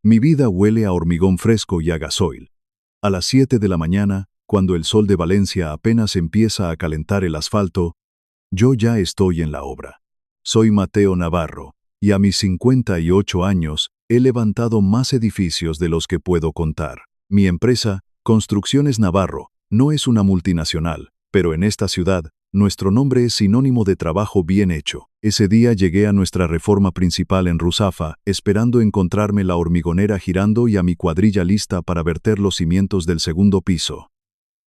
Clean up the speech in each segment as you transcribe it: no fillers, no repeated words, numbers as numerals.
Mi vida huele a hormigón fresco y a gasoil. A las 7 de la mañana, cuando el sol de Valencia apenas empieza a calentar el asfalto, yo ya estoy en la obra. Soy Mateo Navarro, y a mis 58 años he levantado más edificios de los que puedo contar. Mi empresa, Construcciones Navarro, no es una multinacional, pero en esta ciudad, nuestro nombre es sinónimo de trabajo bien hecho. Ese día llegué a nuestra reforma principal en Ruzafa, esperando encontrarme la hormigonera girando y a mi cuadrilla lista para verter los cimientos del segundo piso.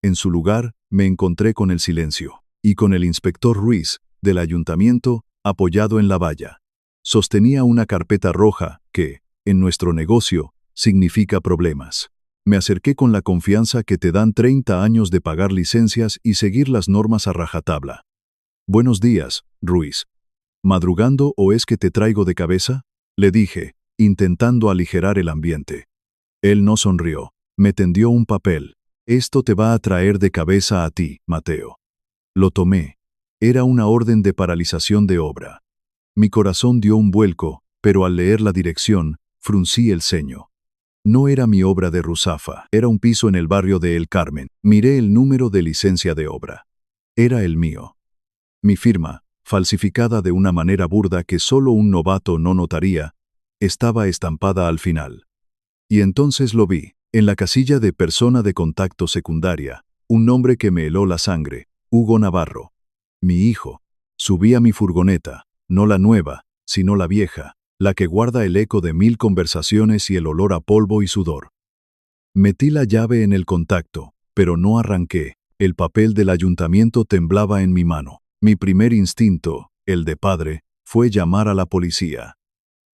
En su lugar, me encontré con el silencio, y con el inspector Ruiz, del ayuntamiento, apoyado en la valla. Sostenía una carpeta roja que, en nuestro negocio, significa problemas. Me acerqué con la confianza que te dan 30 años de pagar licencias y seguir las normas a rajatabla. Buenos días, Ruiz. ¿Madrugando o es que te traigo de cabeza? Le dije, intentando aligerar el ambiente. Él no sonrió. Me tendió un papel. Esto te va a traer de cabeza a ti, Mateo. Lo tomé. Era una orden de paralización de obra. Mi corazón dio un vuelco, pero al leer la dirección, fruncí el ceño. No era mi obra de Ruzafa, era un piso en el barrio de El Carmen. Miré el número de licencia de obra. Era el mío. Mi firma, falsificada de una manera burda que solo un novato no notaría, estaba estampada al final. Y entonces lo vi, en la casilla de persona de contacto secundaria, un nombre que me heló la sangre, Hugo Navarro. Mi hijo. Subí a mi furgoneta, no la nueva, sino la vieja, la que guarda el eco de 1000 conversaciones y el olor a polvo y sudor. Metí la llave en el contacto, pero no arranqué. El papel del ayuntamiento temblaba en mi mano. Mi primer instinto, el de padre, fue llamar a la policía.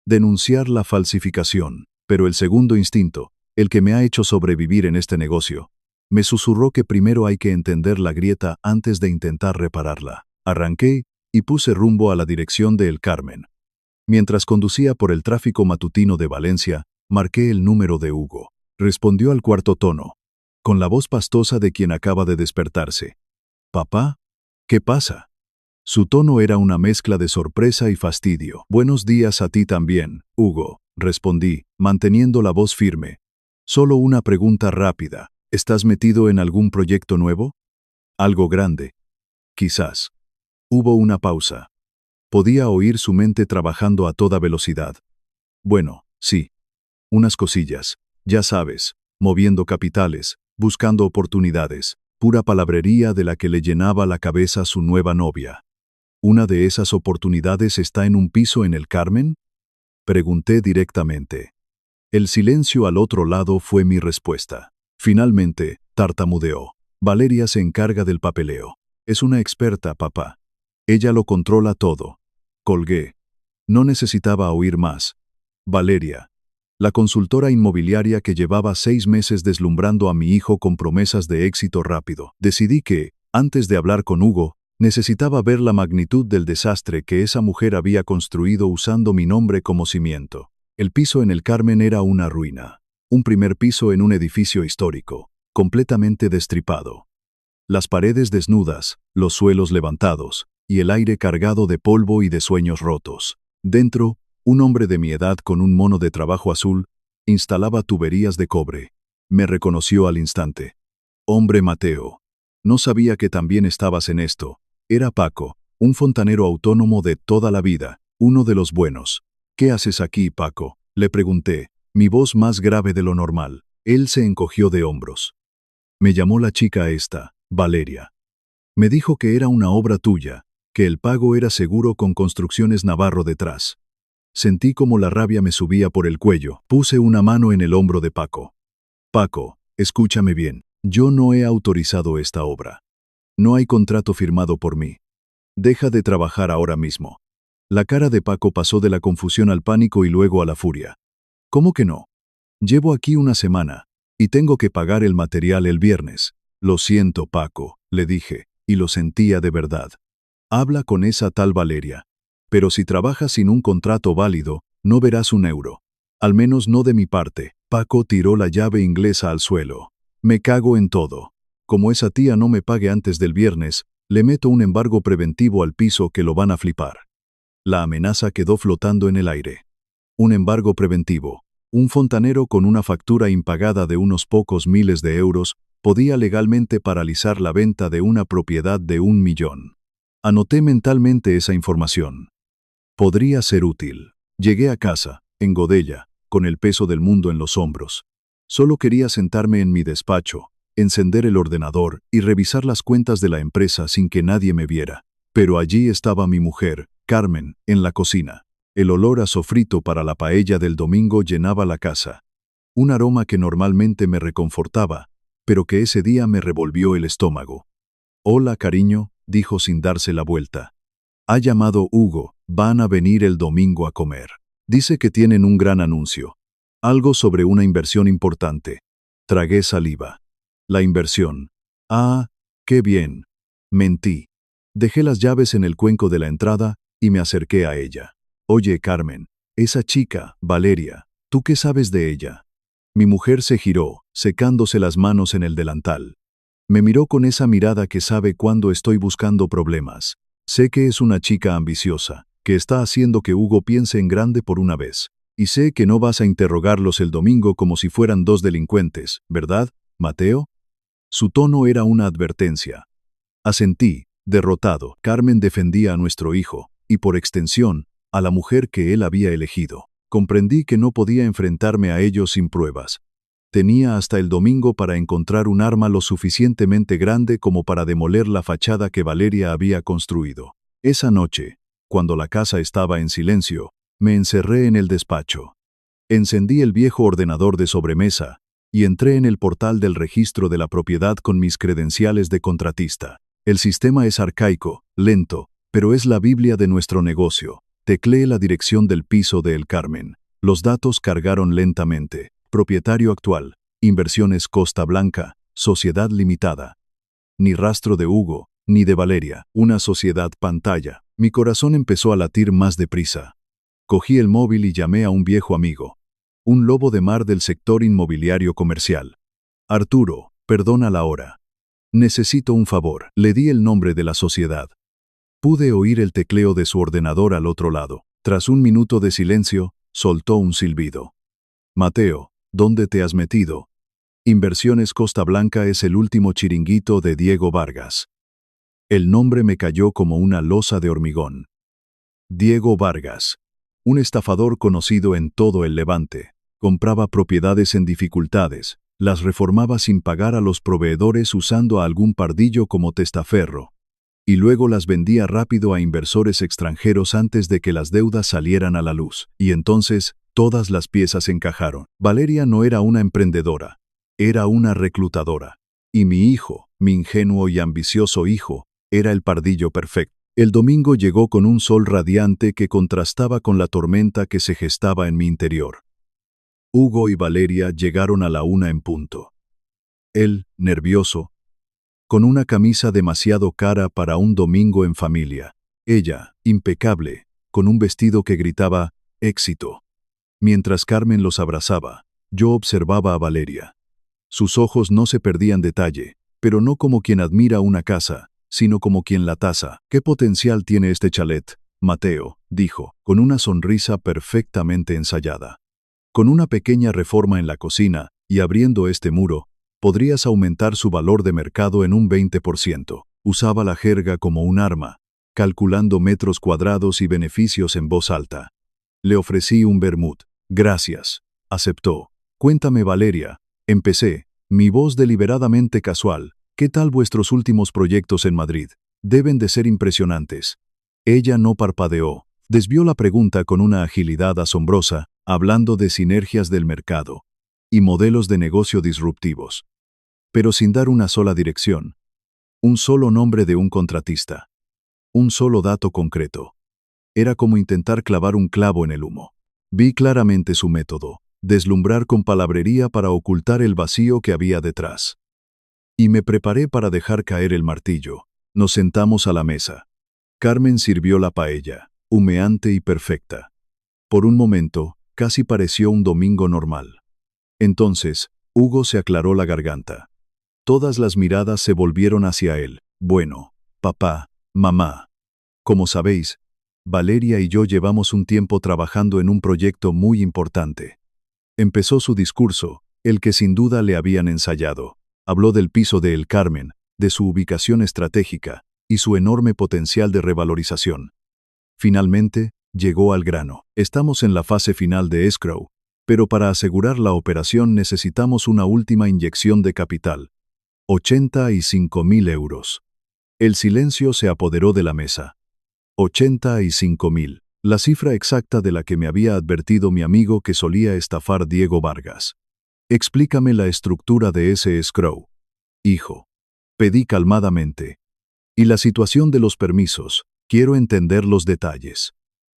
Denunciar la falsificación, pero el segundo instinto, el que me ha hecho sobrevivir en este negocio, me susurró que primero hay que entender la grieta antes de intentar repararla. Arranqué y puse rumbo a la dirección de El Carmen. Mientras conducía por el tráfico matutino de Valencia, marqué el número de Hugo. Respondió al cuarto tono, con la voz pastosa de quien acaba de despertarse. «¿Papá? ¿Qué pasa?» Su tono era una mezcla de sorpresa y fastidio. «Buenos días a ti también, Hugo», respondí, manteniendo la voz firme. «Solo una pregunta rápida. ¿Estás metido en algún proyecto nuevo? ¿Algo grande? Quizás». Hubo una pausa. Podía oír su mente trabajando a toda velocidad. «Bueno, sí. Unas cosillas, ya sabes, moviendo capitales, buscando oportunidades, pura palabrería de la que le llenaba la cabeza su nueva novia». «¿Una de esas oportunidades está en un piso en El Carmen?», pregunté directamente. El silencio al otro lado fue mi respuesta. Finalmente, tartamudeó. «Valeria se encarga del papeleo. Es una experta, papá. Ella lo controla todo». Colgué. No necesitaba oír más. Valeria, la consultora inmobiliaria que llevaba 6 meses deslumbrando a mi hijo con promesas de éxito rápido. Decidí que, antes de hablar con Hugo, necesitaba ver la magnitud del desastre que esa mujer había construido usando mi nombre como cimiento. El piso en El Carmen era una ruina. Un primer piso en un edificio histórico, completamente destripado. Las paredes desnudas, los suelos levantados, y el aire cargado de polvo y de sueños rotos. Dentro, un hombre de mi edad con un mono de trabajo azul instalaba tuberías de cobre. Me reconoció al instante. «Hombre Mateo. No sabía que también estabas en esto». Era Paco, un fontanero autónomo de toda la vida, uno de los buenos. «¿Qué haces aquí, Paco?», le pregunté, mi voz más grave de lo normal. Él se encogió de hombros. «Me llamó la chica esta, Valeria. Me dijo que era una obra tuya, que el pago era seguro con Construcciones Navarro detrás». Sentí como la rabia me subía por el cuello. Puse una mano en el hombro de Paco. «Paco, escúchame bien. Yo no he autorizado esta obra. No hay contrato firmado por mí. Deja de trabajar ahora mismo». La cara de Paco pasó de la confusión al pánico y luego a la furia. «¿Cómo que no? Llevo aquí una semana, y tengo que pagar el material el viernes». «Lo siento, Paco», le dije, y lo sentía de verdad. «Habla con esa tal Valeria. Pero si trabajas sin un contrato válido, no verás un euro. Al menos no de mi parte». Paco tiró la llave inglesa al suelo. «Me cago en todo. Como esa tía no me pague antes del viernes, le meto un embargo preventivo al piso que lo van a flipar». La amenaza quedó flotando en el aire. Un embargo preventivo. Un fontanero con una factura impagada de unos pocos miles de euros podía legalmente paralizar la venta de una propiedad de 1 millón. Anoté mentalmente esa información. Podría ser útil. Llegué a casa, en Godella, con el peso del mundo en los hombros. Solo quería sentarme en mi despacho, encender el ordenador y revisar las cuentas de la empresa sin que nadie me viera. Pero allí estaba mi mujer, Carmen, en la cocina. El olor a sofrito para la paella del domingo llenaba la casa. Un aroma que normalmente me reconfortaba, pero que ese día me revolvió el estómago. «Hola, cariño», dijo sin darse la vuelta. «Ha llamado Hugo, van a venir el domingo a comer. Dice que tienen un gran anuncio. Algo sobre una inversión importante». Tragué saliva. La inversión. Ah, qué bien. Mentí. Dejé las llaves en el cuenco de la entrada y me acerqué a ella. «Oye, Carmen, esa chica, Valeria, ¿tú qué sabes de ella?» Mi mujer se giró, secándose las manos en el delantal. Me miró con esa mirada que sabe cuando estoy buscando problemas. Sé que es una chica ambiciosa, que está haciendo que Hugo piense en grande por una vez. Y sé que no vas a interrogarlos el domingo como si fueran dos delincuentes, ¿verdad, Mateo? Su tono era una advertencia. Asentí, derrotado. Carmen defendía a nuestro hijo, y por extensión, a la mujer que él había elegido. Comprendí que no podía enfrentarme a ellos sin pruebas. Tenía hasta el domingo para encontrar un arma lo suficientemente grande como para demoler la fachada que Valeria había construido. Esa noche, cuando la casa estaba en silencio, me encerré en el despacho. Encendí el viejo ordenador de sobremesa y entré en el portal del registro de la propiedad con mis credenciales de contratista. El sistema es arcaico, lento, pero es la Biblia de nuestro negocio. Tecleé la dirección del piso de El Carmen. Los datos cargaron lentamente. Propietario actual, Inversiones Costa Blanca, Sociedad Limitada. Ni rastro de Hugo, ni de Valeria, una sociedad pantalla. Mi corazón empezó a latir más deprisa. Cogí el móvil y llamé a un viejo amigo, un lobo de mar del sector inmobiliario comercial. «Arturo, perdona la hora. Necesito un favor». Le di el nombre de la sociedad. Pude oír el tecleo de su ordenador al otro lado. Tras un minuto de silencio, soltó un silbido. «Mateo, ¿dónde te has metido? Inversiones Costa Blanca es el último chiringuito de Diego Vargas». El nombre me cayó como una losa de hormigón. Diego Vargas. Un estafador conocido en todo el Levante. Compraba propiedades en dificultades, las reformaba sin pagar a los proveedores usando a algún pardillo como testaferro. Y luego las vendía rápido a inversores extranjeros antes de que las deudas salieran a la luz. Y entonces, todas las piezas encajaron. Valeria no era una emprendedora, era una reclutadora. Y mi hijo, mi ingenuo y ambicioso hijo, era el pardillo perfecto. El domingo llegó con un sol radiante que contrastaba con la tormenta que se gestaba en mi interior. Hugo y Valeria llegaron a la 1 en punto. Él, nervioso, con una camisa demasiado cara para un domingo en familia. Ella, impecable, con un vestido que gritaba «éxito». Mientras Carmen los abrazaba, yo observaba a Valeria. Sus ojos no se perdían detalle, pero no como quien admira una casa, sino como quien la tasa. «¿Qué potencial tiene este chalet, Mateo?», dijo, con una sonrisa perfectamente ensayada. «Con una pequeña reforma en la cocina y abriendo este muro, podrías aumentar su valor de mercado en un 20%. Usaba la jerga como un arma, calculando metros cuadrados y beneficios en voz alta. Le ofrecí un vermut. «Gracias», aceptó. «Cuéntame, Valeria», empecé, mi voz deliberadamente casual. «¿Qué tal vuestros últimos proyectos en Madrid? Deben de ser impresionantes». Ella no parpadeó. Desvió la pregunta con una agilidad asombrosa, hablando de sinergias del mercado y modelos de negocio disruptivos. Pero sin dar una sola dirección, un solo nombre de un contratista, un solo dato concreto. Era como intentar clavar un clavo en el humo. Vi claramente su método, deslumbrar con palabrería para ocultar el vacío que había detrás. Y me preparé para dejar caer el martillo. Nos sentamos a la mesa. Carmen sirvió la paella, humeante y perfecta. Por un momento, casi pareció un domingo normal. Entonces, Hugo se aclaró la garganta. Todas las miradas se volvieron hacia él. «Bueno, papá, mamá. Como sabéis, Valeria y yo llevamos un tiempo trabajando en un proyecto muy importante. Empezó su discurso, el que sin duda le habían ensayado. Habló del piso de El Carmen, de su ubicación estratégica y su enorme potencial de revalorización. Finalmente, llegó al grano. Estamos en la fase final de escrow, pero para asegurar la operación necesitamos una última inyección de capital. 85.000 euros. El silencio se apoderó de la mesa. 85.000. La cifra exacta de la que me había advertido mi amigo que solía estafar Diego Vargas. Explícame la estructura de ese escrow. Hijo. Pedí calmadamente. Y la situación de los permisos. Quiero entender los detalles.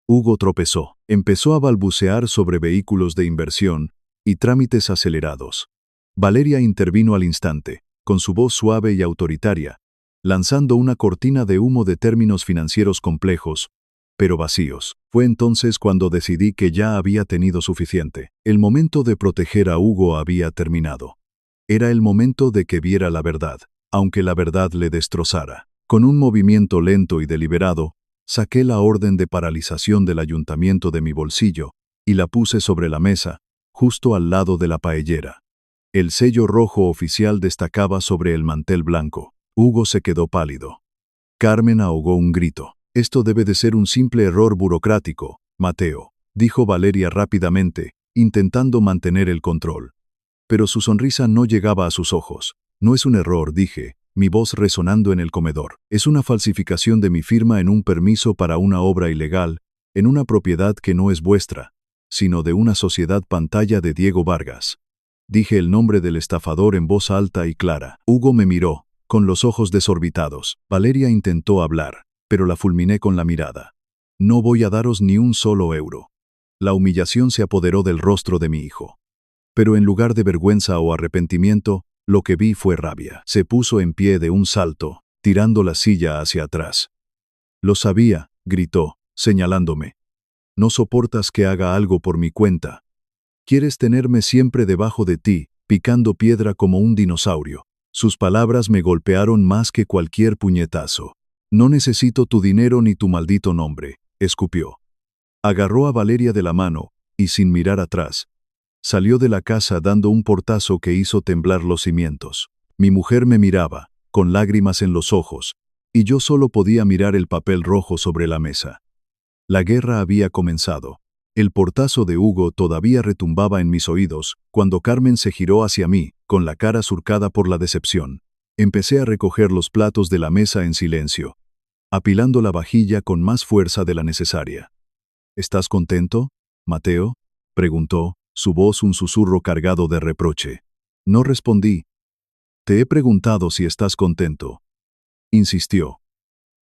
Hugo tropezó. Empezó a balbucear sobre vehículos de inversión y trámites acelerados. Valeria intervino al instante, con su voz suave y autoritaria, lanzando una cortina de humo de términos financieros complejos, pero vacíos. Fue entonces cuando decidí que ya había tenido suficiente. El momento de proteger a Hugo había terminado. Era el momento de que viera la verdad, aunque la verdad le destrozara. Con un movimiento lento y deliberado, saqué la orden de paralización del ayuntamiento de mi bolsillo y la puse sobre la mesa, justo al lado de la paellera. El sello rojo oficial destacaba sobre el mantel blanco. Hugo se quedó pálido. Carmen ahogó un grito. Esto debe de ser un simple error burocrático, Mateo, dijo Valeria rápidamente, intentando mantener el control. Pero su sonrisa no llegaba a sus ojos. No es un error, dije, mi voz resonando en el comedor. Es una falsificación de mi firma en un permiso para una obra ilegal, en una propiedad que no es vuestra, sino de una sociedad pantalla de Diego Vargas. Dije el nombre del estafador en voz alta y clara. Hugo me miró, con los ojos desorbitados. Valeria intentó hablar, pero la fulminé con la mirada. No voy a daros ni un solo euro. La humillación se apoderó del rostro de mi hijo. Pero en lugar de vergüenza o arrepentimiento, lo que vi fue rabia. Se puso en pie de un salto, tirando la silla hacia atrás. Lo sabía, gritó, señalándome. No soportas que haga algo por mi cuenta. Quieres tenerme siempre debajo de ti, picando piedra como un dinosaurio. Sus palabras me golpearon más que cualquier puñetazo. No necesito tu dinero ni tu maldito nombre, escupió. Agarró a Valeria de la mano, y sin mirar atrás, salió de la casa dando un portazo que hizo temblar los cimientos. Mi mujer me miraba, con lágrimas en los ojos, y yo solo podía mirar el papel rojo sobre la mesa. La guerra había comenzado. El portazo de Hugo todavía retumbaba en mis oídos, cuando Carmen se giró hacia mí, con la cara surcada por la decepción. Empecé a recoger los platos de la mesa en silencio, apilando la vajilla con más fuerza de la necesaria. ¿Estás contento, Mateo?, preguntó, su voz un susurro cargado de reproche. No respondí. Te he preguntado si estás contento. Insistió.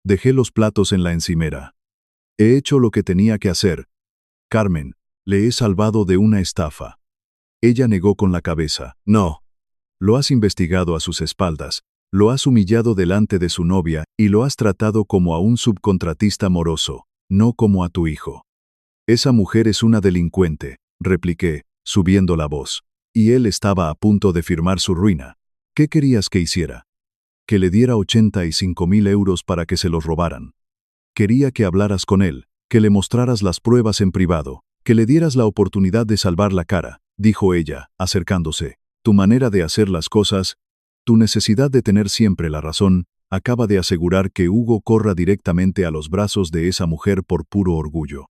Dejé los platos en la encimera. He hecho lo que tenía que hacer. Carmen, le he salvado de una estafa. Ella negó con la cabeza. No. Lo has investigado a sus espaldas, lo has humillado delante de su novia y lo has tratado como a un subcontratista moroso, no como a tu hijo. Esa mujer es una delincuente, repliqué, subiendo la voz. Y él estaba a punto de firmar su ruina. ¿Qué querías que hiciera? Que le diera 85.000 euros para que se los robaran. Quería que hablaras con él, que le mostraras las pruebas en privado, que le dieras la oportunidad de salvar la cara, dijo ella, acercándose. Tu manera de hacer las cosas, tu necesidad de tener siempre la razón, acaba de asegurar que Hugo corra directamente a los brazos de esa mujer por puro orgullo.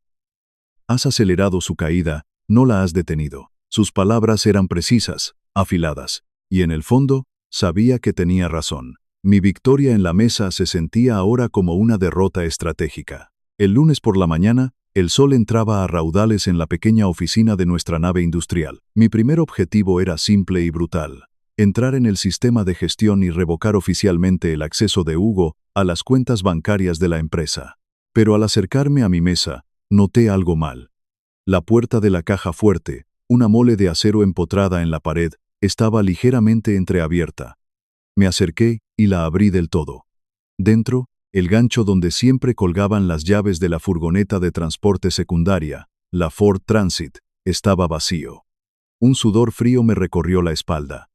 Has acelerado su caída, no la has detenido. Sus palabras eran precisas, afiladas, y en el fondo, sabía que tenía razón. Mi victoria en la mesa se sentía ahora como una derrota estratégica. El lunes por la mañana, el sol entraba a raudales en la pequeña oficina de nuestra nave industrial. Mi primer objetivo era simple y brutal: entrar en el sistema de gestión y revocar oficialmente el acceso de Hugo a las cuentas bancarias de la empresa. Pero al acercarme a mi mesa, noté algo mal. La puerta de la caja fuerte, una mole de acero empotrada en la pared, estaba ligeramente entreabierta. Me acerqué y la abrí del todo. Dentro, el gancho donde siempre colgaban las llaves de la furgoneta de transporte secundaria, la Ford Transit, estaba vacío. Un sudor frío me recorrió la espalda.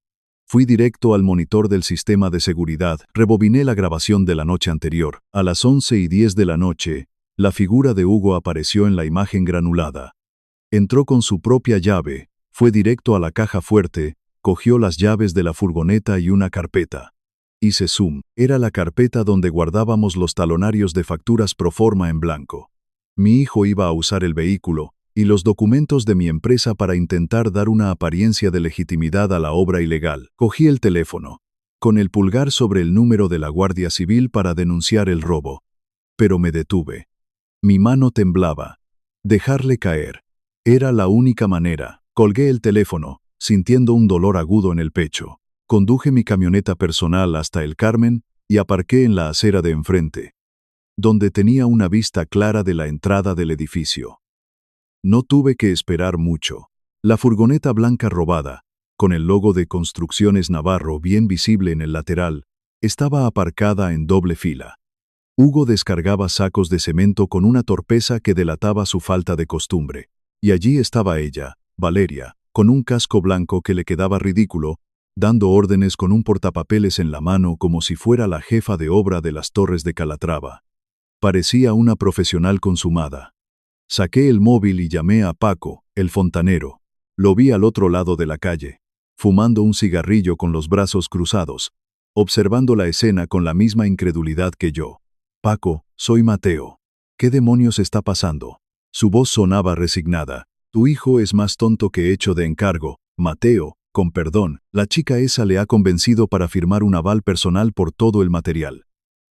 Fui directo al monitor del sistema de seguridad, rebobiné la grabación de la noche anterior. A las 11:10 de la noche, la figura de Hugo apareció en la imagen granulada. Entró con su propia llave, Fue directo a la caja fuerte, cogió las llaves de la furgoneta y una carpeta. Hice zoom. Era la carpeta donde guardábamos los talonarios de facturas pro forma en blanco. Mi hijo iba a usar el vehículo y los documentos de mi empresa para intentar dar una apariencia de legitimidad a la obra ilegal. Cogí el teléfono, con el pulgar sobre el número de la Guardia Civil para denunciar el robo. Pero me detuve. Mi mano temblaba. Dejarle caer. Era la única manera. Colgué el teléfono, sintiendo un dolor agudo en el pecho. Conduje mi camioneta personal hasta el Carmen y aparqué en la acera de enfrente, donde tenía una vista clara de la entrada del edificio. No tuve que esperar mucho. La furgoneta blanca robada, con el logo de Construcciones Navarro bien visible en el lateral, estaba aparcada en doble fila. Hugo descargaba sacos de cemento con una torpeza que delataba su falta de costumbre. Y allí estaba ella, Valeria, con un casco blanco que le quedaba ridículo, dando órdenes con un portapapeles en la mano como si fuera la jefa de obra de las Torres de Calatrava. Parecía una profesional consumada. Saqué el móvil y llamé a Paco, el fontanero. Lo vi al otro lado de la calle, fumando un cigarrillo con los brazos cruzados, observando la escena con la misma incredulidad que yo. Paco, soy Mateo. ¿Qué demonios está pasando? Su voz sonaba resignada. Tu hijo es más tonto que hecho de encargo, Mateo. Con perdón, la chica esa le ha convencido para firmar un aval personal por todo el material.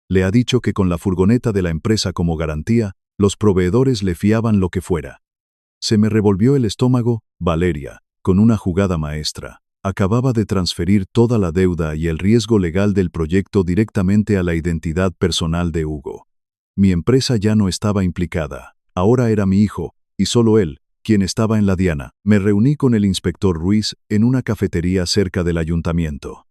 Le ha dicho que con la furgoneta de la empresa como garantía, los proveedores le fiaban lo que fuera. Se me revolvió el estómago. Valeria, con una jugada maestra, acababa de transferir toda la deuda y el riesgo legal del proyecto directamente a la identidad personal de Hugo. Mi empresa ya no estaba implicada. Ahora era mi hijo, y solo él, quien estaba en la diana. Me reuní con el inspector Ruiz en una cafetería cerca del ayuntamiento.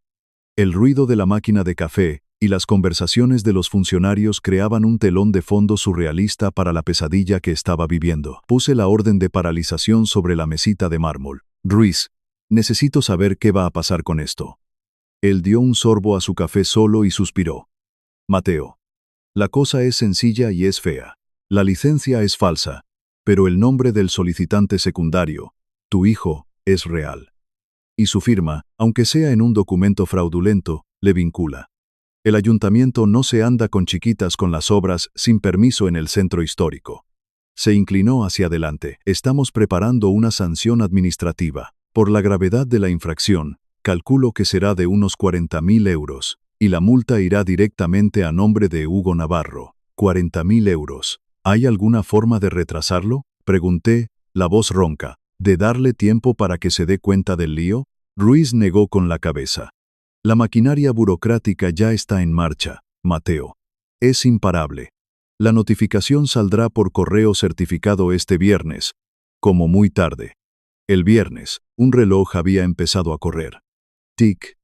El ruido de la máquina de café y las conversaciones de los funcionarios creaban un telón de fondo surrealista para la pesadilla que estaba viviendo. Puse la orden de paralización sobre la mesita de mármol. Ruiz, necesito saber qué va a pasar con esto. Él dio un sorbo a su café solo y suspiró. Mateo, la cosa es sencilla y es fea. La licencia es falsa, pero el nombre del solicitante secundario, tu hijo, es real. Y su firma, aunque sea en un documento fraudulento, le vincula. El ayuntamiento no se anda con chiquitas con las obras sin permiso en el centro histórico. Se inclinó hacia adelante. Estamos preparando una sanción administrativa. Por la gravedad de la infracción, calculo que será de unos 40.000 euros, y la multa irá directamente a nombre de Hugo Navarro. 40.000 euros. ¿Hay alguna forma de retrasarlo? Pregunté, la voz ronca. ¿De darle tiempo para que se dé cuenta del lío? Ruiz negó con la cabeza. La maquinaria burocrática ya está en marcha, Mateo. Es imparable. La notificación saldrá por correo certificado este viernes, como muy tarde. El viernes, un reloj había empezado a correr. Tic,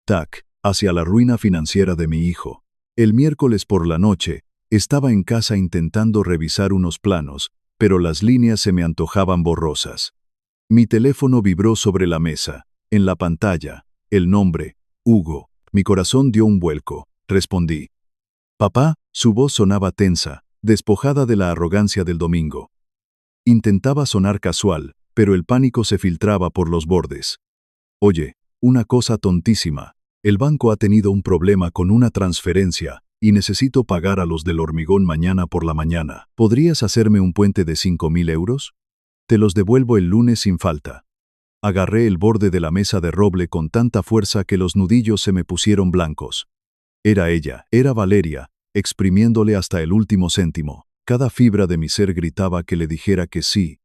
tac, hacia la ruina financiera de mi hijo. El miércoles por la noche, estaba en casa intentando revisar unos planos, pero las líneas se me antojaban borrosas. Mi teléfono vibró sobre la mesa. En la pantalla, el nombre, Hugo. Mi corazón dio un vuelco. Respondí. Papá, su voz sonaba tensa, despojada de la arrogancia del domingo. Intentaba sonar casual, pero el pánico se filtraba por los bordes. Oye, una cosa tontísima. El banco ha tenido un problema con una transferencia y necesito pagar a los del hormigón mañana por la mañana. ¿Podrías hacerme un puente de 5.000 euros? Te los devuelvo el lunes sin falta. Agarré el borde de la mesa de roble con tanta fuerza que los nudillos se me pusieron blancos. Era ella, era Valeria, exprimiéndole hasta el último céntimo. Cada fibra de mi ser gritaba que le dijera que sí,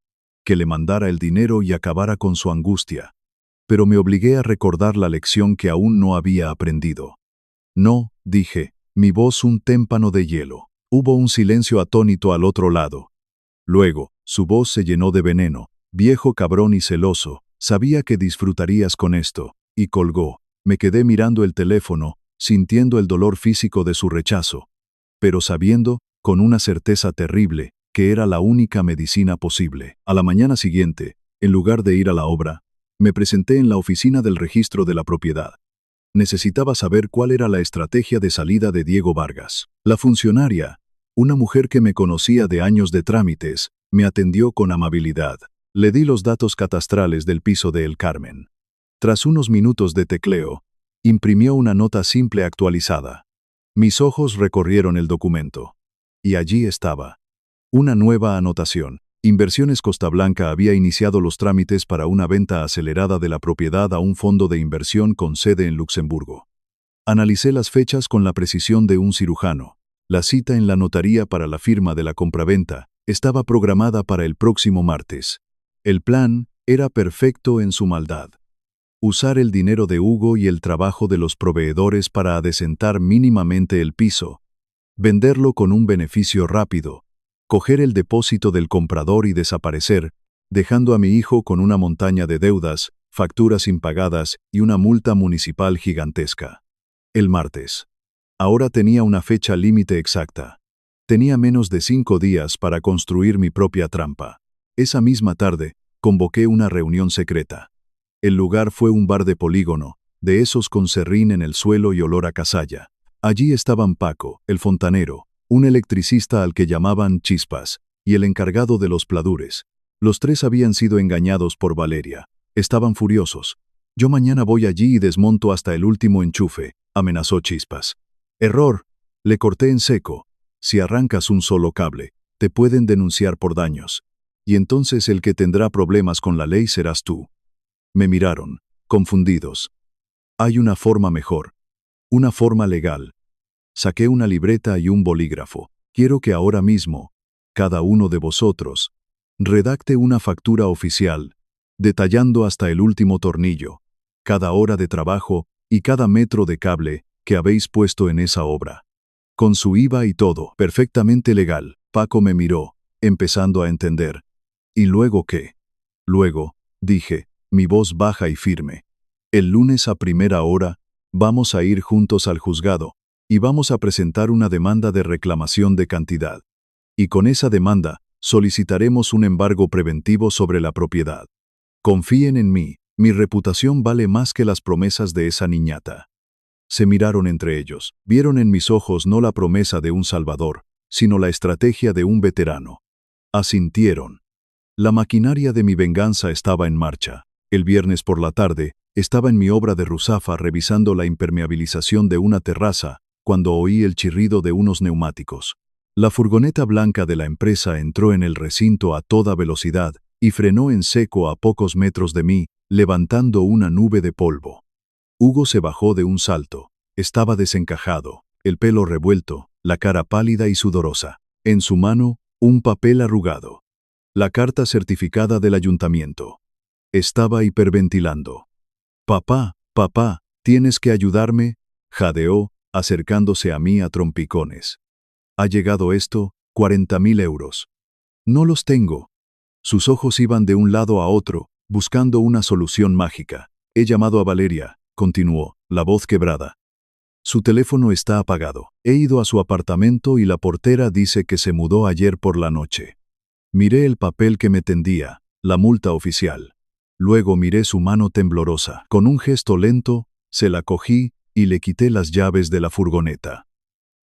que le mandara el dinero y acabara con su angustia. Pero me obligué a recordar la lección que aún no había aprendido. No, dije, mi voz un témpano de hielo. Hubo un silencio atónito al otro lado. Luego, su voz se llenó de veneno. Viejo cabrón y celoso, sabía que disfrutarías con esto. Y colgó. Me quedé mirando el teléfono, sintiendo el dolor físico de su rechazo, pero sabiendo, con una certeza terrible, que era la única medicina posible. A la mañana siguiente, en lugar de ir a la obra, me presenté en la oficina del registro de la propiedad. Necesitaba saber cuál era la estrategia de salida de Diego Vargas. La funcionaria, una mujer que me conocía de años de trámites, me atendió con amabilidad. Le di los datos catastrales del piso de El Carmen. Tras unos minutos de tecleo, imprimió una nota simple actualizada. Mis ojos recorrieron el documento. Y allí estaba. Una nueva anotación. Inversiones Costa Blanca había iniciado los trámites para una venta acelerada de la propiedad a un fondo de inversión con sede en Luxemburgo. Analicé las fechas con la precisión de un cirujano. La cita en la notaría para la firma de la compraventa estaba programada para el próximo martes. El plan era perfecto en su maldad. Usar el dinero de Hugo y el trabajo de los proveedores para adecentar mínimamente el piso. Venderlo con un beneficio rápido. Coger el depósito del comprador y desaparecer, dejando a mi hijo con una montaña de deudas, facturas impagadas y una multa municipal gigantesca. El martes. Ahora tenía una fecha límite exacta. Tenía menos de 5 días para construir mi propia trampa. Esa misma tarde, convoqué una reunión secreta. El lugar fue un bar de polígono, de esos con serrín en el suelo y olor a casalla. Allí estaban Paco, el fontanero, un electricista al que llamaban Chispas, y el encargado de los pladures. Los tres habían sido engañados por Valeria. Estaban furiosos. Yo mañana voy allí y desmonto hasta el último enchufe, amenazó Chispas. Error. Le corté en seco. Si arrancas un solo cable, te pueden denunciar por daños. Y entonces el que tendrá problemas con la ley serás tú. Me miraron, confundidos. Hay una forma mejor. Una forma legal. Saqué una libreta y un bolígrafo. Quiero que ahora mismo, cada uno de vosotros, redacte una factura oficial, detallando hasta el último tornillo, cada hora de trabajo y cada metro de cable que habéis puesto en esa obra. Con su IVA y todo, perfectamente legal. Paco me miró, empezando a entender. ¿Y luego qué? Luego, dije, mi voz baja y firme. El lunes a primera hora, vamos a ir juntos al juzgado, y vamos a presentar una demanda de reclamación de cantidad. Y con esa demanda, solicitaremos un embargo preventivo sobre la propiedad. Confíen en mí, mi reputación vale más que las promesas de esa niñata. Se miraron entre ellos, vieron en mis ojos no la promesa de un salvador, sino la estrategia de un veterano. Asintieron. La maquinaria de mi venganza estaba en marcha. El viernes por la tarde, estaba en mi obra de Ruzafa revisando la impermeabilización de una terraza, cuando oí el chirrido de unos neumáticos. La furgoneta blanca de la empresa entró en el recinto a toda velocidad y frenó en seco a pocos metros de mí, levantando una nube de polvo. Hugo se bajó de un salto. Estaba desencajado, el pelo revuelto, la cara pálida y sudorosa. En su mano, un papel arrugado. La carta certificada del ayuntamiento. Estaba hiperventilando. Papá, tienes que ayudarme, jadeó, acercándose a mí a trompicones. Ha llegado esto, 40.000 euros. No los tengo. Sus ojos iban de un lado a otro, buscando una solución mágica. He llamado a Valeria, continuó, la voz quebrada. Su teléfono está apagado. He ido a su apartamento y la portera dice que se mudó ayer por la noche. Miré el papel que me tendía, la multa oficial. Luego miré su mano temblorosa. Con un gesto lento, se la cogí y le quité las llaves de la furgoneta.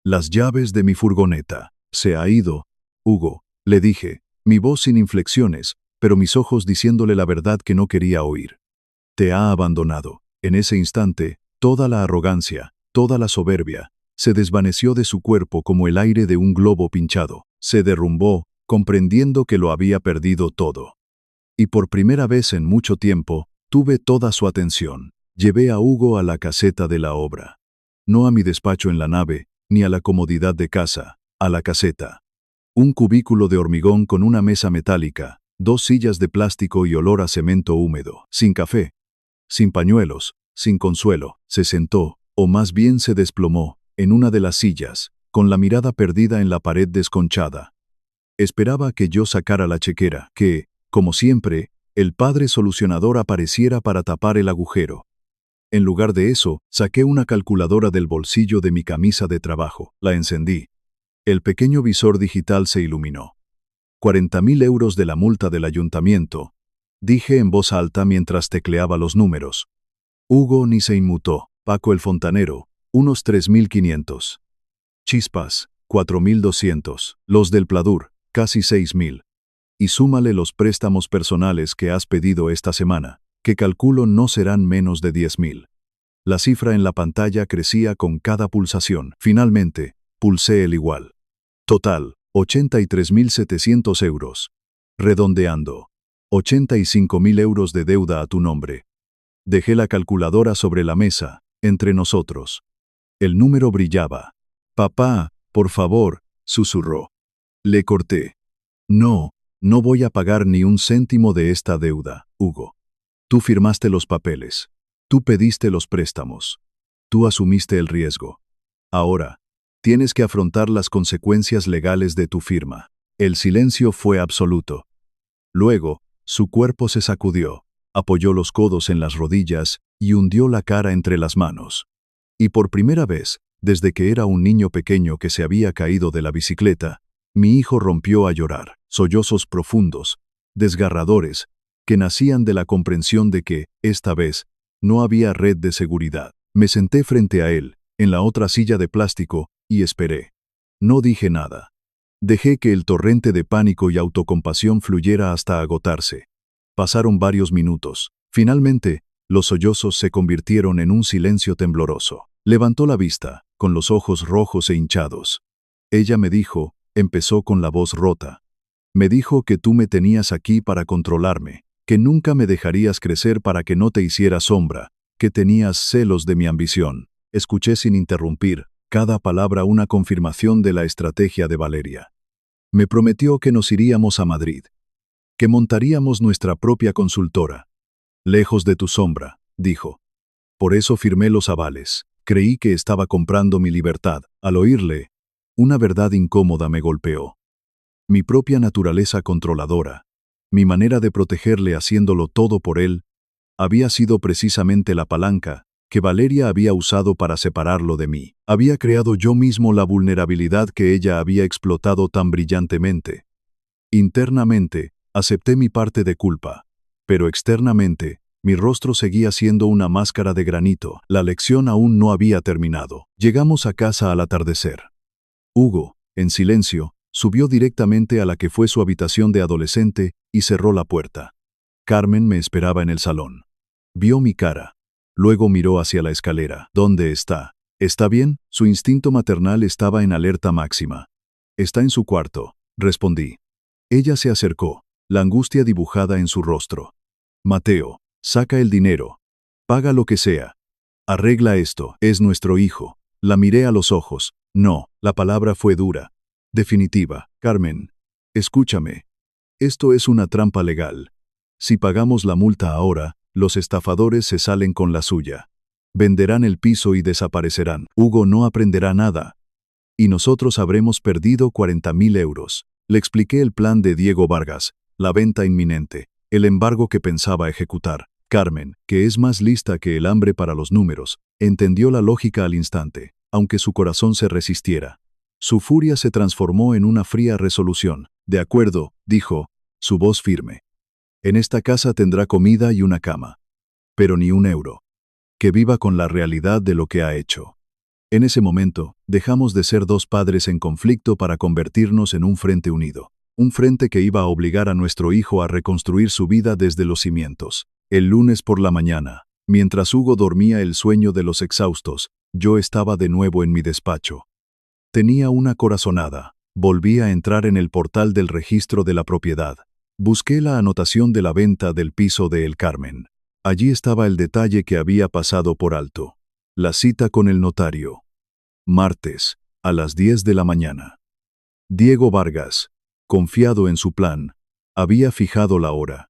Las llaves de mi furgoneta. Se ha ido, Hugo, le dije, mi voz sin inflexiones, pero mis ojos diciéndole la verdad que no quería oír. Te ha abandonado. En ese instante, toda la arrogancia, toda la soberbia, se desvaneció de su cuerpo como el aire de un globo pinchado. Se derrumbó, comprendiendo que lo había perdido todo. Y por primera vez en mucho tiempo, tuve toda su atención. Llevé a Hugo a la caseta de la obra. No a mi despacho en la nave, ni a la comodidad de casa, a la caseta. Un cubículo de hormigón con una mesa metálica, 2 sillas de plástico y olor a cemento húmedo, sin café, sin pañuelos, sin consuelo. Se sentó, o más bien se desplomó, en una de las sillas, con la mirada perdida en la pared desconchada. Esperaba que yo sacara la chequera, que, como siempre, el padre solucionador apareciera para tapar el agujero. En lugar de eso, saqué una calculadora del bolsillo de mi camisa de trabajo. La encendí. El pequeño visor digital se iluminó. 40.000 euros de la multa del ayuntamiento, dije en voz alta mientras tecleaba los números. Hugo ni se inmutó. Paco el fontanero, unos 3.500. Chispas, 4.200. Los del Pladur, casi 6.000. y súmale los préstamos personales que has pedido esta semana, que calculo no serán menos de 10.000. La cifra en la pantalla crecía con cada pulsación. Finalmente, pulsé el igual. Total, 83.700 euros. Redondeando, 85.000 euros de deuda a tu nombre. Dejé la calculadora sobre la mesa, entre nosotros. El número brillaba. Papá, por favor, susurró. Le corté. No, no voy a pagar ni un céntimo de esta deuda, Hugo. Tú firmaste los papeles. Tú pediste los préstamos. Tú asumiste el riesgo. Ahora, tienes que afrontar las consecuencias legales de tu firma. El silencio fue absoluto. Luego, su cuerpo se sacudió, apoyó los codos en las rodillas y hundió la cara entre las manos. Y por primera vez, desde que era un niño pequeño que se había caído de la bicicleta, mi hijo rompió a llorar, sollozos profundos, desgarradores, que nacían de la comprensión de que, esta vez, no había red de seguridad. Me senté frente a él, en la otra silla de plástico, y esperé. No dije nada. Dejé que el torrente de pánico y autocompasión fluyera hasta agotarse. Pasaron varios minutos. Finalmente, los sollozos se convirtieron en un silencio tembloroso. Levantó la vista, con los ojos rojos e hinchados. Ella me dijo, empezó con la voz rota. Me dijo que tú me tenías aquí para controlarme, que nunca me dejarías crecer para que no te hiciera sombra, que tenías celos de mi ambición. Escuché sin interrumpir, cada palabra una confirmación de la estrategia de Valeria. Me prometió que nos iríamos a Madrid, que montaríamos nuestra propia consultora. Lejos de tu sombra, dijo. Por eso firmé los avales. Creí que estaba comprando mi libertad. Al oírle, una verdad incómoda me golpeó. Mi propia naturaleza controladora, mi manera de protegerle haciéndolo todo por él, había sido precisamente la palanca que Valeria había usado para separarlo de mí. Había creado yo mismo la vulnerabilidad que ella había explotado tan brillantemente. Internamente, acepté mi parte de culpa, pero externamente, mi rostro seguía siendo una máscara de granito. La lección aún no había terminado. Llegamos a casa al atardecer. Hugo, en silencio, subió directamente a la que fue su habitación de adolescente y cerró la puerta. Carmen me esperaba en el salón. Vio mi cara. Luego miró hacia la escalera. ¿Dónde está? ¿Está bien? Su instinto maternal estaba en alerta máxima. Está en su cuarto, respondí. Ella se acercó, la angustia dibujada en su rostro. Mateo, saca el dinero. Paga lo que sea. Arregla esto, es nuestro hijo. La miré a los ojos. No, la palabra fue dura. Definitiva. Carmen, escúchame. Esto es una trampa legal. Si pagamos la multa ahora, los estafadores se salen con la suya. Venderán el piso y desaparecerán. Hugo no aprenderá nada. Y nosotros habremos perdido 40.000 euros. Le expliqué el plan de Diego Vargas, la venta inminente, el embargo que pensaba ejecutar. Carmen, que es más lista que el hambre para los números, entendió la lógica al instante, aunque su corazón se resistiera. Su furia se transformó en una fría resolución. De acuerdo, dijo, su voz firme. En esta casa tendrá comida y una cama. Pero ni un euro. Que viva con la realidad de lo que ha hecho. En ese momento, dejamos de ser dos padres en conflicto para convertirnos en un frente unido. Un frente que iba a obligar a nuestro hijo a reconstruir su vida desde los cimientos. El lunes por la mañana, mientras Hugo dormía el sueño de los exhaustos, yo estaba de nuevo en mi despacho. Tenía una corazonada. Volví a entrar en el portal del registro de la propiedad. Busqué la anotación de la venta del piso de El Carmen. Allí estaba el detalle que había pasado por alto. La cita con el notario. Martes, a las 10 de la mañana. Diego Vargas, confiado en su plan, había fijado la hora.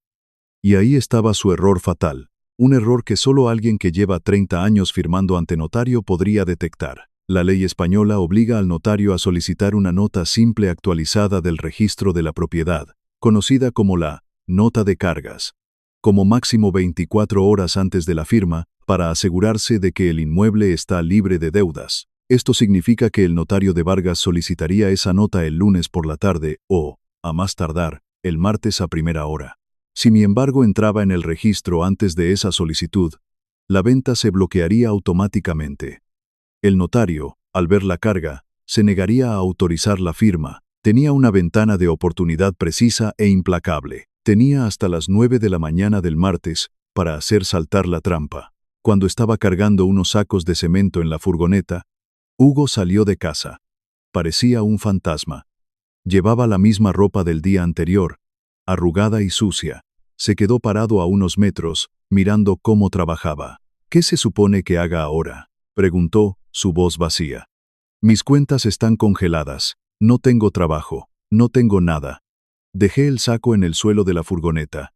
Y ahí estaba su error fatal, un error que solo alguien que lleva 30 años firmando ante notario podría detectar. La ley española obliga al notario a solicitar una nota simple actualizada del registro de la propiedad, conocida como la nota de cargas, como máximo 24 horas antes de la firma, para asegurarse de que el inmueble está libre de deudas. Esto significa que el notario de Vargas solicitaría esa nota el lunes por la tarde o, a más tardar, el martes a primera hora. Si mi embargo entraba en el registro antes de esa solicitud, la venta se bloquearía automáticamente. El notario, al ver la carga, se negaría a autorizar la firma, Tenía una ventana de oportunidad precisa e implacable. Tenía hasta las 9 de la mañana del martes para hacer saltar la trampa. Cuando estaba cargando unos sacos de cemento en la furgoneta, Hugo salió de casa. Parecía un fantasma. Llevaba la misma ropa del día anterior, arrugada y sucia. Se quedó parado a unos metros, mirando cómo trabajaba. ¿Qué se supone que haga ahora?, preguntó, su voz vacía. Mis cuentas están congeladas. No tengo trabajo. No tengo nada. Dejé el saco en el suelo de la furgoneta.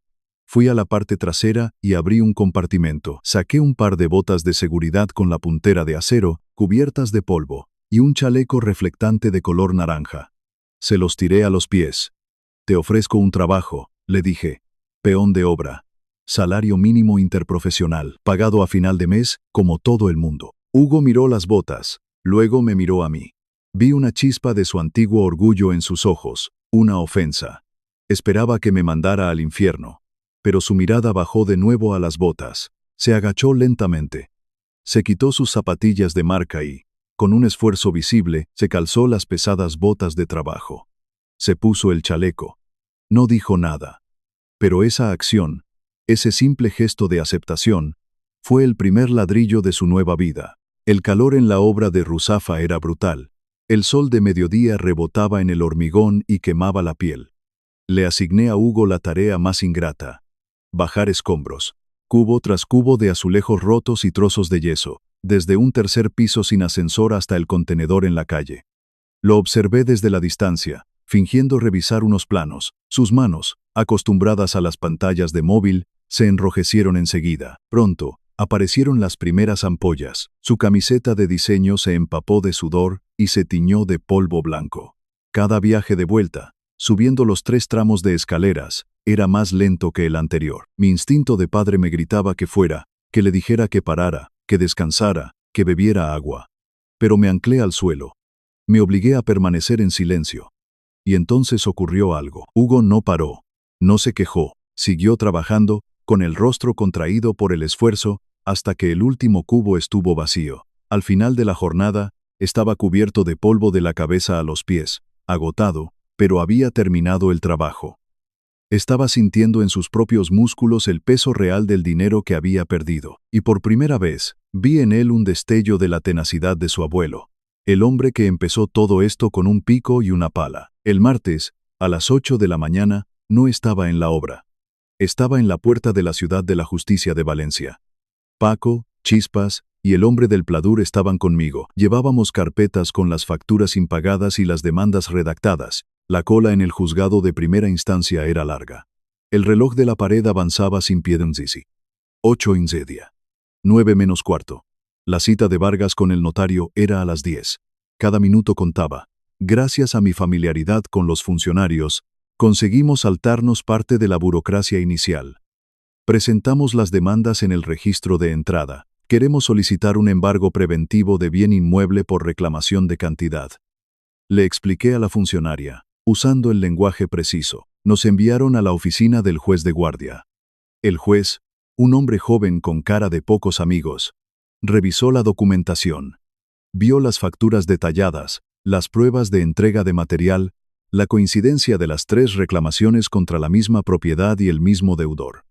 Fui a la parte trasera y abrí un compartimento. Saqué un par de botas de seguridad con la puntera de acero, cubiertas de polvo, y un chaleco reflectante de color naranja. Se los tiré a los pies. Te ofrezco un trabajo, le dije. Peón de obra. Salario mínimo interprofesional, pagado a final de mes, como todo el mundo. Hugo miró las botas, luego me miró a mí. Vi una chispa de su antiguo orgullo en sus ojos, una ofensa. Esperaba que me mandara al infierno, pero su mirada bajó de nuevo a las botas. Se agachó lentamente. Se quitó sus zapatillas de marca y, con un esfuerzo visible, se calzó las pesadas botas de trabajo. Se puso el chaleco. No dijo nada. Pero esa acción, ese simple gesto de aceptación, fue el primer ladrillo de su nueva vida. El calor en la obra de Ruzafa era brutal. El sol de mediodía rebotaba en el hormigón y quemaba la piel. Le asigné a Hugo la tarea más ingrata: bajar escombros, cubo tras cubo de azulejos rotos y trozos de yeso, desde un tercer piso sin ascensor hasta el contenedor en la calle. Lo observé desde la distancia, fingiendo revisar unos planos. Sus manos, acostumbradas a las pantallas de móvil, se enrojecieron enseguida. Pronto, aparecieron las primeras ampollas. Su camiseta de diseño se empapó de sudor y se tiñó de polvo blanco. Cada viaje de vuelta, subiendo los 3 tramos de escaleras, era más lento que el anterior. Mi instinto de padre me gritaba que fuera, que le dijera que parara, que descansara, que bebiera agua. Pero me anclé al suelo. Me obligué a permanecer en silencio. Y entonces ocurrió algo. Hugo no paró, no se quejó, siguió trabajando, con el rostro contraído por el esfuerzo, hasta que el último cubo estuvo vacío. Al final de la jornada, estaba cubierto de polvo de la cabeza a los pies, agotado, pero había terminado el trabajo. Estaba sintiendo en sus propios músculos el peso real del dinero que había perdido, y por primera vez, vi en él un destello de la tenacidad de su abuelo, el hombre que empezó todo esto con un pico y una pala. El martes, a las 8 de la mañana, no estaba en la obra. Estaba en la puerta de la Ciudad de la Justicia de Valencia. Paco, Chispas y el hombre del Pladur estaban conmigo. Llevábamos carpetas con las facturas impagadas y las demandas redactadas. La cola en el juzgado de primera instancia era larga. El reloj de la pared avanzaba sin piedad. 8:30. 9 menos cuarto. La cita de Vargas con el notario era a las 10. Cada minuto contaba. Gracias a mi familiaridad con los funcionarios, conseguimos saltarnos parte de la burocracia inicial. Presentamos las demandas en el registro de entrada. Queremos solicitar un embargo preventivo de bien inmueble por reclamación de cantidad. Le expliqué a la funcionaria, usando el lenguaje preciso. Nos enviaron a la oficina del juez de guardia. El juez, un hombre joven con cara de pocos amigos, revisó la documentación. Vio las facturas detalladas, las pruebas de entrega de material, la coincidencia de las 3 reclamaciones contra la misma propiedad y el mismo deudor.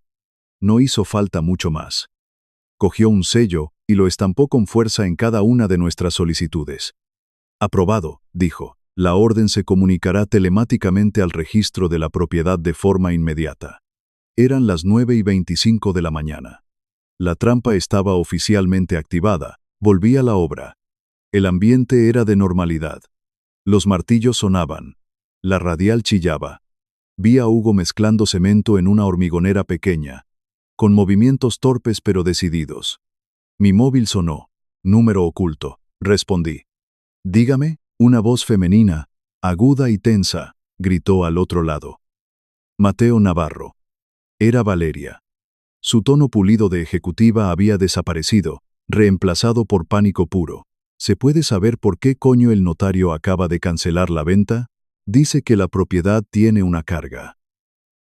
No hizo falta mucho más. Cogió un sello y lo estampó con fuerza en cada una de nuestras solicitudes. Aprobado, dijo. La orden se comunicará telemáticamente al registro de la propiedad de forma inmediata. Eran las 9:25 de la mañana. La trampa estaba oficialmente activada. Volví a la obra. El ambiente era de normalidad. Los martillos sonaban. La radial chillaba. Vi a Hugo mezclando cemento en una hormigonera pequeña, con movimientos torpes pero decididos. Mi móvil sonó. Número oculto. Respondí. Dígame. Una voz femenina, aguda y tensa, gritó al otro lado. Mateo Navarro. Era Valeria. Su tono pulido de ejecutiva había desaparecido, reemplazado por pánico puro. ¿Se puede saber por qué coño el notario acaba de cancelar la venta? Dice que la propiedad tiene una carga.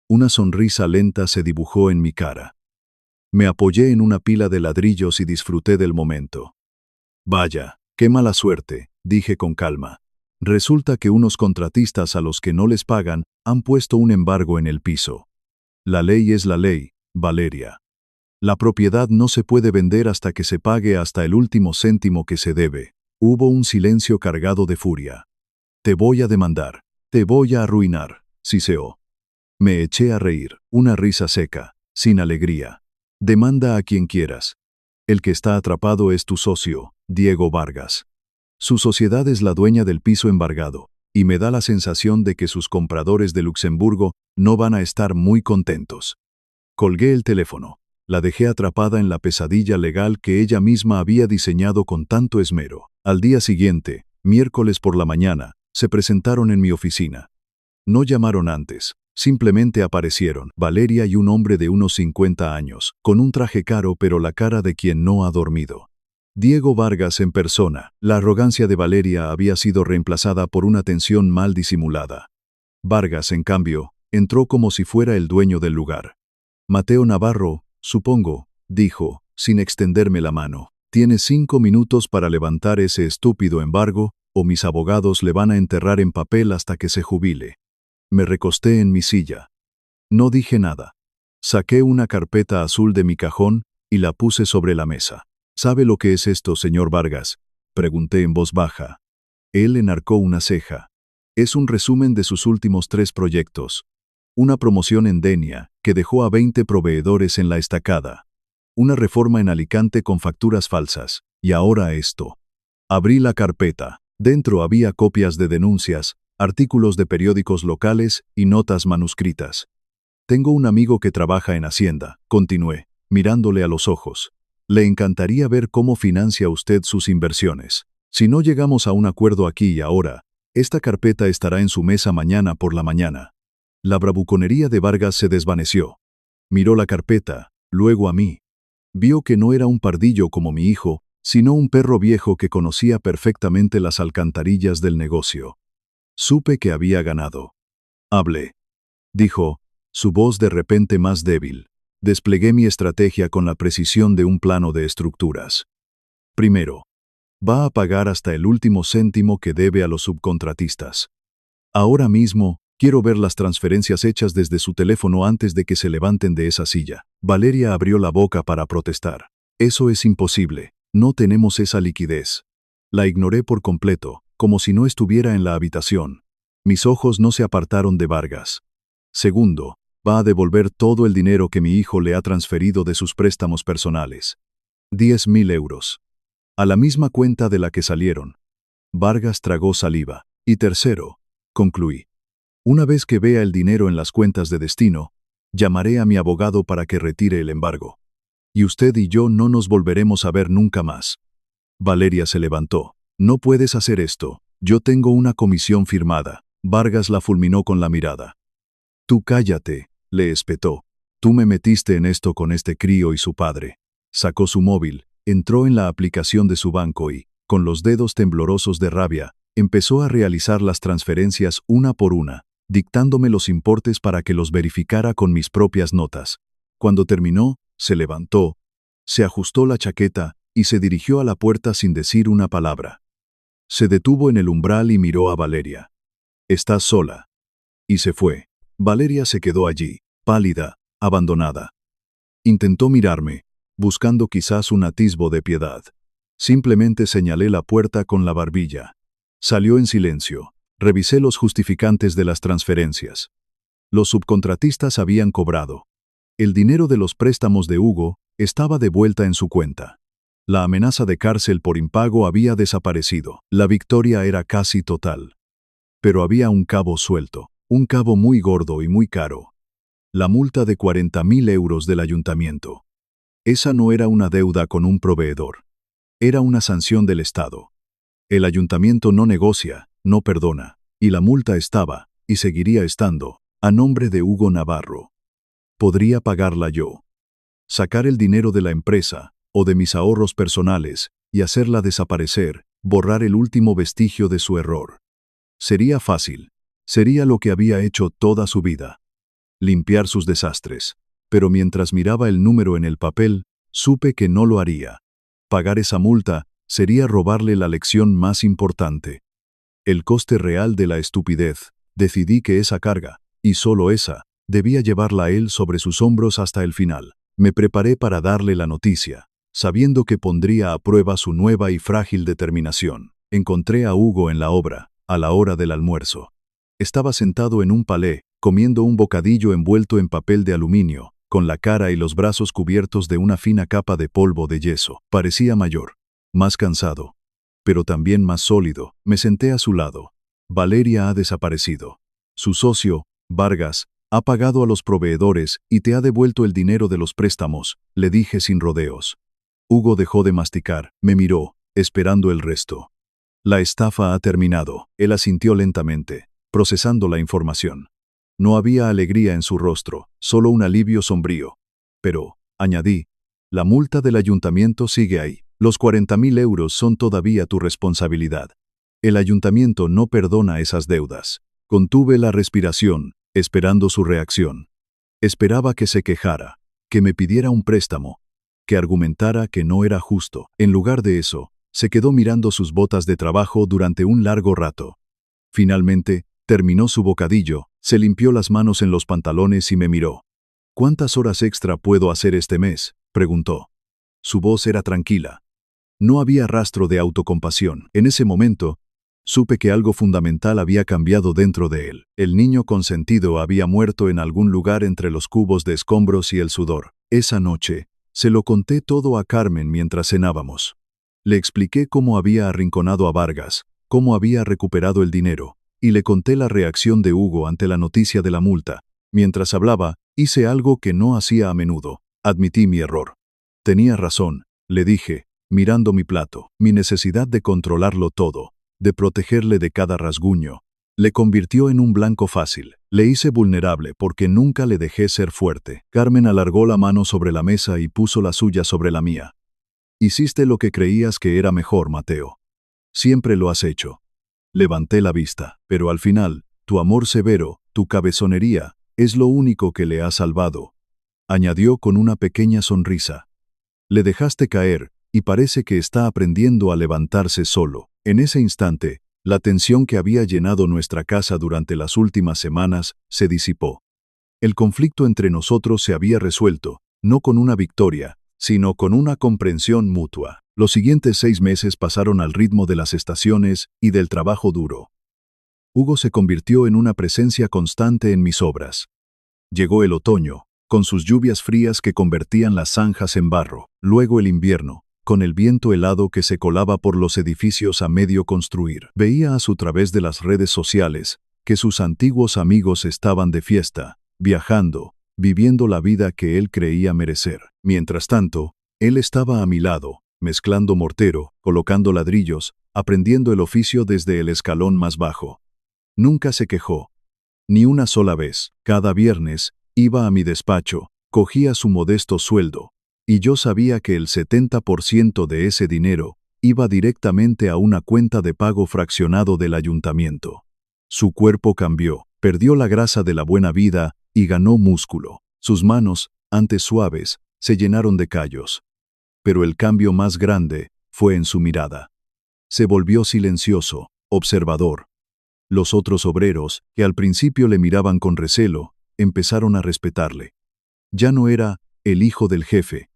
Una sonrisa lenta se dibujó en mi cara. Me apoyé en una pila de ladrillos y disfruté del momento. Vaya, qué mala suerte, dije con calma. Resulta que unos contratistas a los que no les pagan han puesto un embargo en el piso. La ley es la ley, Valeria. La propiedad no se puede vender hasta que se pague hasta el último céntimo que se debe. Hubo un silencio cargado de furia. Te voy a demandar. Te voy a arruinar, siseó. Me eché a reír, una risa seca, sin alegría. Demanda a quien quieras. El que está atrapado es tu socio, Diego Vargas. Su sociedad es la dueña del piso embargado, y me da la sensación de que sus compradores de Luxemburgo no van a estar muy contentos. Colgué el teléfono. La dejé atrapada en la pesadilla legal que ella misma había diseñado con tanto esmero. Al día siguiente, miércoles por la mañana, se presentaron en mi oficina. No llamaron antes, simplemente aparecieron, Valeria y un hombre de unos 50 años, con un traje caro pero la cara de quien no ha dormido. Diego Vargas en persona. La arrogancia de Valeria había sido reemplazada por una tensión mal disimulada. Vargas, en cambio, entró como si fuera el dueño del lugar. Mateo Navarro, supongo, dijo, sin extenderme la mano. Tienes 5 minutos para levantar ese estúpido embargo, o mis abogados le van a enterrar en papel hasta que se jubile. Me recosté en mi silla. No dije nada. Saqué una carpeta azul de mi cajón y la puse sobre la mesa. ¿Sabe lo que es esto, señor Vargas?, pregunté en voz baja. Él enarcó una ceja. Es un resumen de sus últimos 3 proyectos. Una promoción en Denia, que dejó a 20 proveedores en la estacada. Una reforma en Alicante con facturas falsas. Y ahora esto. Abrí la carpeta. Dentro había copias de denuncias, artículos de periódicos locales y notas manuscritas. Tengo un amigo que trabaja en Hacienda, continué, mirándole a los ojos. Le encantaría ver cómo financia usted sus inversiones. Si no llegamos a un acuerdo aquí y ahora, esta carpeta estará en su mesa mañana por la mañana. La bravuconería de Vargas se desvaneció. Miró la carpeta, luego a mí. Vio que no era un pardillo como mi hijo, sino un perro viejo que conocía perfectamente las alcantarillas del negocio. Supe que había ganado. Hablé, dijo, su voz de repente más débil. Desplegué mi estrategia con la precisión de un plano de estructuras. Primero, va a pagar hasta el último céntimo que debe a los subcontratistas. Ahora mismo, quiero ver las transferencias hechas desde su teléfono antes de que se levanten de esa silla. Valeria abrió la boca para protestar. Eso es imposible, no tenemos esa liquidez. La ignoré por completo, como si no estuviera en la habitación. Mis ojos no se apartaron de Vargas. Segundo, va a devolver todo el dinero que mi hijo le ha transferido de sus préstamos personales. 10.000 euros. A la misma cuenta de la que salieron. Vargas tragó saliva. Y tercero, concluí. Una vez que vea el dinero en las cuentas de destino, llamaré a mi abogado para que retire el embargo. Y usted y yo no nos volveremos a ver nunca más. Valeria se levantó. No puedes hacer esto. Yo tengo una comisión firmada. Vargas la fulminó con la mirada. Tú cállate, le espetó. Tú me metiste en esto con este crío y su padre. Sacó su móvil, entró en la aplicación de su banco y, con los dedos temblorosos de rabia, empezó a realizar las transferencias una por una, dictándome los importes para que los verificara con mis propias notas. Cuando terminó, se levantó, se ajustó la chaqueta y se dirigió a la puerta sin decir una palabra. Se detuvo en el umbral y miró a Valeria. «Estás sola». Y se fue. Valeria se quedó allí, pálida, abandonada. Intentó mirarme, buscando quizás un atisbo de piedad. Simplemente señalé la puerta con la barbilla. Salió en silencio. Revisé los justificantes de las transferencias. Los subcontratistas habían cobrado. El dinero de los préstamos de Hugo estaba de vuelta en su cuenta. La amenaza de cárcel por impago había desaparecido. La victoria era casi total. Pero había un cabo suelto. Un cabo muy gordo y muy caro. La multa de 40.000 euros del ayuntamiento. Esa no era una deuda con un proveedor. Era una sanción del Estado. El ayuntamiento no negocia, no perdona, y la multa estaba, y seguiría estando, a nombre de Hugo Navarro. Podría pagarla yo. Sacar el dinero de la empresa, o de mis ahorros personales, y hacerla desaparecer, borrar el último vestigio de su error. Sería fácil. Sería lo que había hecho toda su vida. Limpiar sus desastres. Pero mientras miraba el número en el papel, supe que no lo haría. Pagar esa multa sería robarle la lección más importante. El coste real de la estupidez. Decidí que esa carga, y solo esa, debía llevarla él sobre sus hombros hasta el final. Me preparé para darle la noticia, sabiendo que pondría a prueba su nueva y frágil determinación. Encontré a Hugo en la obra, a la hora del almuerzo. Estaba sentado en un palé, comiendo un bocadillo envuelto en papel de aluminio, con la cara y los brazos cubiertos de una fina capa de polvo de yeso. Parecía mayor, más cansado, pero también más sólido. Me senté a su lado. Valeria ha desaparecido. Su socio, Vargas, ha pagado a los proveedores y te ha devuelto el dinero de los préstamos, le dije sin rodeos. Hugo dejó de masticar, me miró, esperando el resto. La estafa ha terminado, él asintió lentamente, procesando la información. No había alegría en su rostro, solo un alivio sombrío. Pero, añadí, la multa del ayuntamiento sigue ahí. Los 40.000 euros son todavía tu responsabilidad. El ayuntamiento no perdona esas deudas. Contuve la respiración, esperando su reacción. Esperaba que se quejara, que me pidiera un préstamo, que argumentara que no era justo. En lugar de eso, se quedó mirando sus botas de trabajo durante un largo rato. Finalmente, terminó su bocadillo, se limpió las manos en los pantalones y me miró. ¿Cuántas horas extra puedo hacer este mes?, preguntó. Su voz era tranquila. No había rastro de autocompasión. En ese momento, supe que algo fundamental había cambiado dentro de él. El niño consentido había muerto en algún lugar entre los cubos de escombros y el sudor. Esa noche, se lo conté todo a Carmen mientras cenábamos. Le expliqué cómo había arrinconado a Vargas, cómo había recuperado el dinero, y le conté la reacción de Hugo ante la noticia de la multa. Mientras hablaba, hice algo que no hacía a menudo. Admití mi error. Tenía razón, le dije, mirando mi plato. Mi necesidad de controlarlo todo, de protegerle de cada rasguño, le convirtió en un blanco fácil. Le hice vulnerable porque nunca le dejé ser fuerte. Carmen alargó la mano sobre la mesa y puso la suya sobre la mía. Hiciste lo que creías que era mejor, Mateo. Siempre lo has hecho. Levanté la vista, pero al final, tu amor severo, tu cabezonería, es lo único que le ha salvado. Añadió con una pequeña sonrisa. Le dejaste caer, y parece que está aprendiendo a levantarse solo. En ese instante, la tensión que había llenado nuestra casa durante las últimas semanas se disipó. El conflicto entre nosotros se había resuelto, no con una victoria, sino con una comprensión mutua. Los siguientes 6 meses pasaron al ritmo de las estaciones y del trabajo duro. Hugo se convirtió en una presencia constante en mis obras. Llegó el otoño, con sus lluvias frías que convertían las zanjas en barro. Luego el invierno, con el viento helado que se colaba por los edificios a medio construir. Veía a su través de las redes sociales que sus antiguos amigos estaban de fiesta, viajando, viviendo la vida que él creía merecer. Mientras tanto, él estaba a mi lado, mezclando mortero, colocando ladrillos, aprendiendo el oficio desde el escalón más bajo. Nunca se quejó. Ni una sola vez. Cada viernes, iba a mi despacho, cogía su modesto sueldo, y yo sabía que el 70% de ese dinero iba directamente a una cuenta de pago fraccionado del ayuntamiento. Su cuerpo cambió, perdió la grasa de la buena vida y ganó músculo. Sus manos, antes suaves, se llenaron de callos. Pero el cambio más grande fue en su mirada. Se volvió silencioso, observador. Los otros obreros, que al principio le miraban con recelo, empezaron a respetarle. Ya no era el hijo del jefe.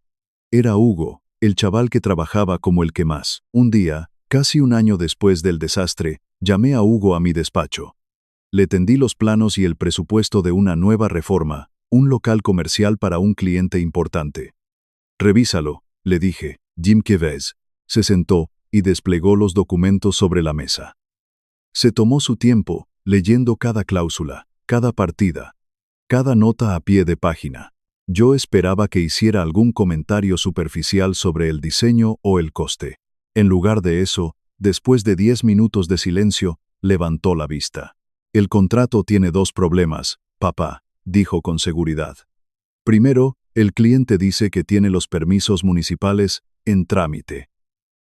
Era Hugo, el chaval que trabajaba como el que más. Un día, casi un año después del desastre, llamé a Hugo a mi despacho. Le tendí los planos y el presupuesto de una nueva reforma, un local comercial para un cliente importante. Revísalo, le dije. Jim Kevez se sentó y desplegó los documentos sobre la mesa. Se tomó su tiempo, leyendo cada cláusula, cada partida, cada nota a pie de página. Yo esperaba que hiciera algún comentario superficial sobre el diseño o el coste. En lugar de eso, después de 10 minutos de silencio, levantó la vista. El contrato tiene 2 problemas, papá, dijo con seguridad. Primero, el cliente dice que tiene los permisos municipales en trámite.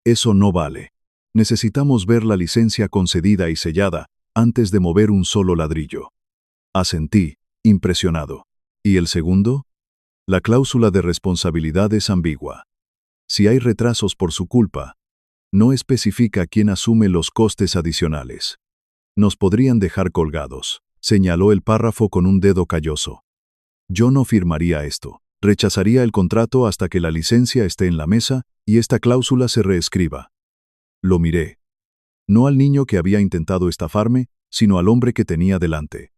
Eso no vale. Necesitamos ver la licencia concedida y sellada antes de mover un solo ladrillo. Asentí, impresionado. ¿Y el segundo? La cláusula de responsabilidad es ambigua. Si hay retrasos por su culpa, no especifica quién asume los costes adicionales. Nos podrían dejar colgados, señaló el párrafo con un dedo calloso. Yo no firmaría esto. Rechazaría el contrato hasta que la licencia esté en la mesa y esta cláusula se reescriba. Lo miré. No al niño que había intentado estafarme, sino al hombre que tenía delante.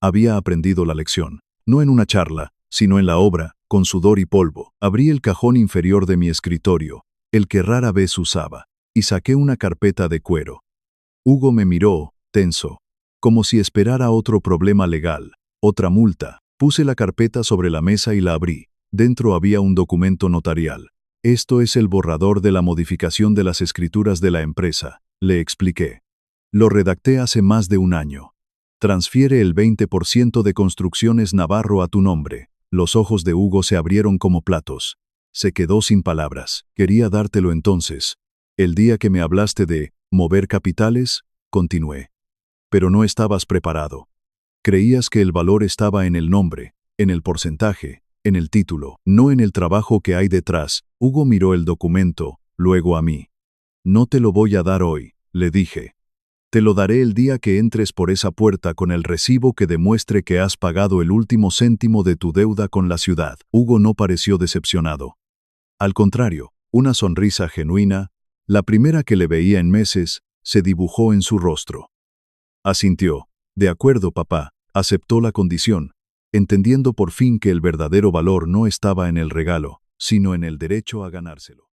Había aprendido la lección, no en una charla, sino en la obra, con sudor y polvo. Abrí el cajón inferior de mi escritorio, el que rara vez usaba, y saqué una carpeta de cuero. Hugo me miró, tenso, como si esperara otro problema legal, otra multa. Puse la carpeta sobre la mesa y la abrí. Dentro había un documento notarial. Esto es el borrador de la modificación de las escrituras de la empresa, le expliqué. Lo redacté hace más de un año. Transfiere el 20% de Construcciones Navarro a tu nombre. Los ojos de Hugo se abrieron como platos. Se quedó sin palabras. Quería dártelo entonces. El día que me hablaste de mover capitales, continué. Pero no estabas preparado. Creías que el valor estaba en el nombre, en el porcentaje, en el título, no en el trabajo que hay detrás. Hugo miró el documento, luego a mí. No te lo voy a dar hoy, le dije. Te lo daré el día que entres por esa puerta con el recibo que demuestre que has pagado el último céntimo de tu deuda con la ciudad. Hugo no pareció decepcionado. Al contrario, una sonrisa genuina, la primera que le veía en meses, se dibujó en su rostro. Asintió. De acuerdo, papá. Aceptó la condición, entendiendo por fin que el verdadero valor no estaba en el regalo, sino en el derecho a ganárselo.